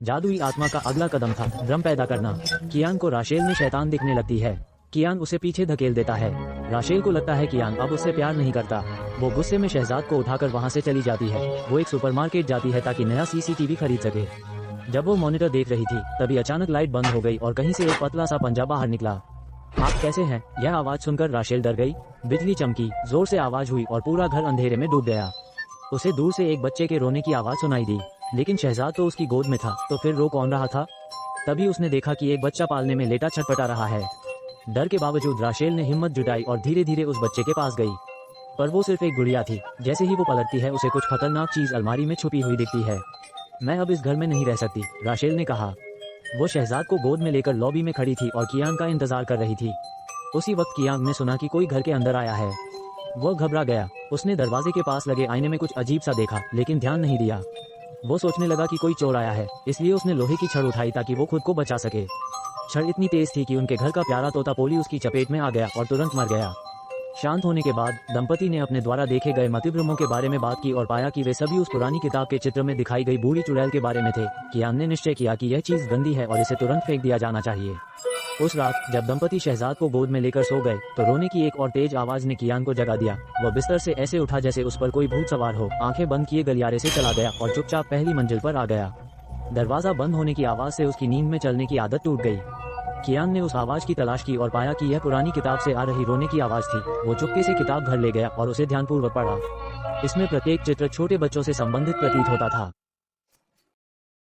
जादुई आत्मा का अगला कदम था ड्रम पैदा करना। कियान को राशेल में शैतान दिखने लगती है। कियान उसे पीछे धकेल देता है। राशेल को लगता है कियान अब उससे प्यार नहीं करता। वो गुस्से में शहजाद को उठाकर वहाँ से चली जाती है। वो एक सुपरमार्केट जाती है ताकि नया सीसीटीवी खरीद सके। जब वो मॉनिटर देख रही थी तभी अचानक लाइट बंद हो गई और कहीं से एक पतला सा पंजा बाहर निकला। आप कैसे हैं? यह आवाज सुनकर राशेल डर गई। बिजली चमकी, जोर से आवाज हुई और पूरा घर अंधेरे में डूब गया। उसे दूर से एक बच्चे के रोने की आवाज सुनाई दी, लेकिन शहजाद तो उसकी गोद में था, तो फिर रो कौन रहा था? तभी उसने देखा कि एक बच्चा पालने में लेटा छटपटा रहा है। डर के बावजूद राशेल ने हिम्मत जुटाई और धीरे धीरे उस बच्चे के पास गई। पर वो सिर्फ एक गुड़िया थी। जैसे ही वो पलटती है उसे कुछ खतरनाक चीज अलमारी में छुपी हुई दिखती है। मैं अब इस घर में नहीं रह सकती, राशेल ने कहा। वो शहजाद को गोद में लेकर लॉबी में खड़ी थी और कियान का इंतजार कर रही थी। उसी वक्त कियान ने सुना कि कोई घर के अंदर आया है। वो घबरा गया। उसने दरवाजे के पास लगे आईने में कुछ अजीब सा देखा, लेकिन ध्यान नहीं दिया। वो सोचने लगा कि कोई चोर आया है, इसलिए उसने लोहे की छड़ उठाई ताकि वो खुद को बचा सके। छड़ इतनी तेज थी कि उनके घर का प्यारा तोता पोली उसकी चपेट में आ गया और तुरंत मर गया। शांत होने के बाद दंपति ने अपने द्वारा देखे गए मतिभ्रमों के बारे में बात की और पाया कि वे सभी उस पुरानी किताब के चित्र में दिखाई गई बूढ़ी चुड़ैल के बारे में थे। कियान ने निश्चय किया कि यह चीज गंदी है और इसे तुरंत फेंक दिया जाना चाहिए। उस रात जब दंपति शहजाद को गोद में लेकर सो गए तो रोने की एक और तेज आवाज ने कियान को जगा दिया। वह बिस्तर से ऐसे उठा जैसे उस पर कोई भूत सवार हो। आंखें बंद किए गलियारे से चला गया और चुपचाप पहली मंजिल पर आ गया। दरवाजा बंद होने की आवाज से उसकी नींद में चलने की आदत टूट गई। कियान ने उस आवाज की तलाश की और पाया कि यह पुरानी किताब से आ रही रोने की आवाज थी। वो चुपके से किताब घर ले गया और उसे ध्यानपूर्वक पढ़ा। इसमें प्रत्येक चित्र छोटे बच्चों से संबंधित प्रतीत होता था।